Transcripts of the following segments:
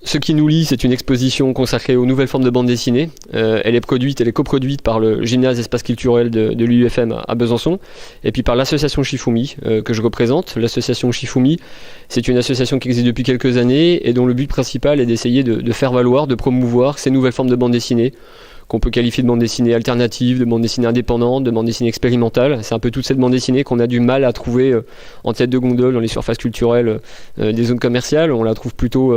Ce qui nous lie, c'est une exposition consacrée aux nouvelles formes de bande dessinée. Elle est coproduite par le gymnase espace culturel de l'UFM à Besançon, et puis par l'association Shifumi, que je représente. L'association Shifumi, c'est une association qui existe depuis quelques années, et dont le but principal est d'essayer de faire valoir, de promouvoir ces nouvelles formes de bande dessinée, qu'on peut qualifier de bande dessinée alternative, de bande dessinée indépendante, de bande dessinée expérimentale. C'est un peu toute cette bande dessinée qu'on a du mal à trouver en tête de gondole dans les surfaces culturelles des zones commerciales. On la trouve plutôt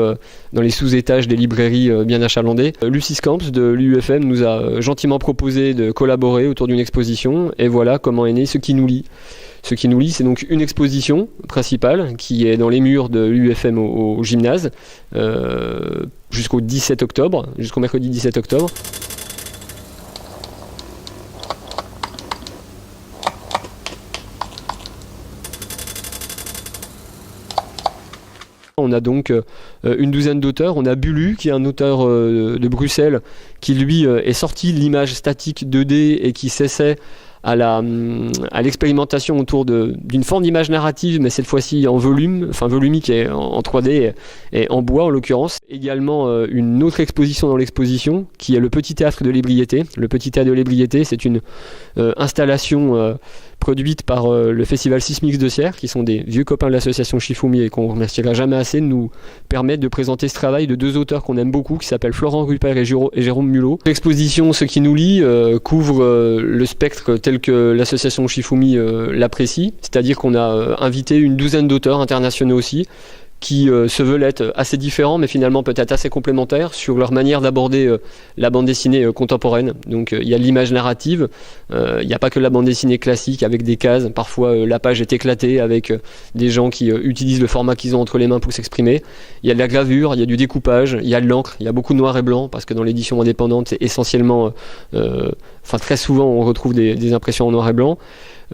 dans les sous-étages des librairies bien achalandées. Lucie Camps de l'UFM nous a gentiment proposé de collaborer autour d'une exposition, et voilà comment est né Ce qui nous lie. Ce qui nous lie, c'est donc une exposition principale qui est dans les murs de l'UFM au gymnase jusqu'au mercredi 17 octobre. On a donc une douzaine d'auteurs. On a Bulu, qui est un auteur de Bruxelles, qui lui est sorti de l'image statique 2D et qui s'essaie à l'expérimentation autour d'une forme d'image narrative, mais cette fois-ci en volumique et en 3D et en bois en l'occurrence. Également une autre exposition dans l'exposition, qui est le Petit Théâtre de l'Ébriété. Le Petit Théâtre de l'Ébriété, c'est une installation produite par le Festival Sismix de Sierre, qui sont des vieux copains de l'association Shifumi et qu'on ne remerciera jamais assez de nous permettre de présenter ce travail de deux auteurs qu'on aime beaucoup, qui s'appellent Florent Rupert et Jérôme Mulot. L'exposition Ce qui nous lie couvre le spectre tel que l'association Shifumi l'apprécie, c'est-à-dire qu'on a invité une douzaine d'auteurs internationaux aussi, qui se veulent être assez différents, mais finalement peut-être assez complémentaires sur leur manière d'aborder la bande dessinée contemporaine. Donc il y a l'image narrative, il n'y a pas que la bande dessinée classique avec des cases, parfois la page est éclatée avec des gens qui utilisent le format qu'ils ont entre les mains pour s'exprimer. Il y a de la gravure, il y a du découpage, il y a de l'encre, il y a beaucoup de noir et blanc, parce que dans l'édition indépendante, c'est essentiellement, très souvent on retrouve des impressions en noir et blanc.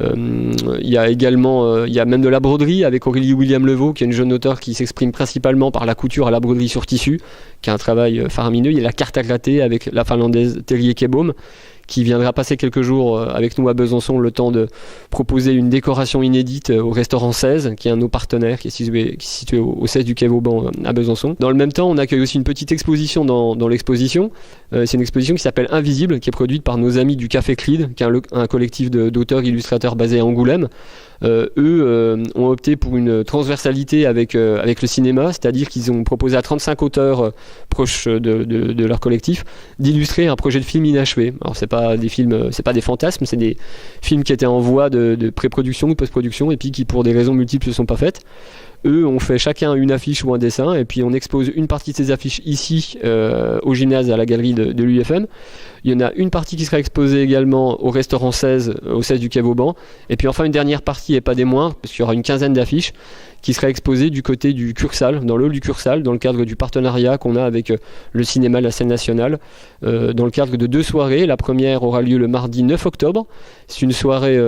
Il y a également, il y a même de la broderie avec Aurélie William Levaux, qui est une jeune auteure qui s'exprime principalement par la couture à la broderie sur tissu, qui est un travail faramineux. Il y a la carte à gratter avec la finlandaise Terje Kebom, qui viendra passer quelques jours avec nous à Besançon, le temps de proposer une décoration inédite au restaurant 16, qui est un de nos partenaires, qui est situé au 16 du Quai Vauban à Besançon. Dans le même temps, on accueille aussi une petite exposition dans l'exposition. C'est une exposition qui s'appelle Invisible, qui est produite par nos amis du Café Clid, qui est un collectif d'auteurs illustrateurs basé à Angoulême. Eux ont opté pour une transversalité avec le cinéma, c'est-à-dire qu'ils ont proposé à 35 auteurs proches de leur collectif d'illustrer un projet de film inachevé. Alors c'est pas des fantasmes, c'est des films qui étaient en voie de pré-production ou de post-production et puis qui pour des raisons multiples ne sont pas faites. Eux ont fait chacun une affiche ou un dessin, et puis on expose une partie de ces affiches ici au gymnase à la galerie de l'UFM. Il y en a une partie qui sera exposée également au restaurant 16, au 16 du Quai Vauban, et puis enfin une dernière partie, et pas des moindres, parce qu'il y aura une quinzaine d'affiches qui sera exposée du côté du Cursal, dans le hall du Cursal, dans le cadre du partenariat qu'on a avec le cinéma de la scène nationale, dans le cadre de 2 soirées. La première aura lieu le mardi 9 octobre. C'est une soirée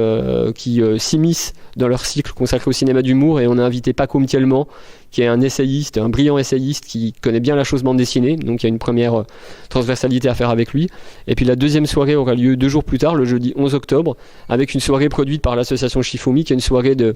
qui s'immisce dans leur cycle consacré au cinéma d'humour, et on a invité Paco Mtielman, qui est un brillant essayiste qui connaît bien la chose bande dessinée, donc il y a une première transversalité à faire avec lui. Et puis la deuxième soirée aura lieu 2 jours plus tard, le jeudi 11 octobre, avec une soirée produite par l'association Shifumi, qui est une soirée de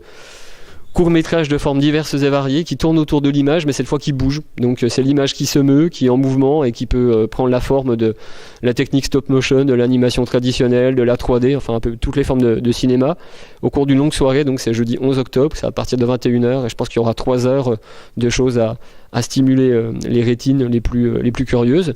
court-métrage de formes diverses et variées qui tourne autour de l'image, mais cette fois qui bouge. Donc c'est l'image qui se meut, qui est en mouvement et qui peut prendre la forme de la technique stop motion, de l'animation traditionnelle, de la 3D, enfin un peu toutes les formes de cinéma, au cours d'une longue soirée. Donc c'est jeudi 11 octobre, c'est à partir de 21h, et je pense qu'il y aura 3 heures de choses à stimuler les rétines les plus curieuses.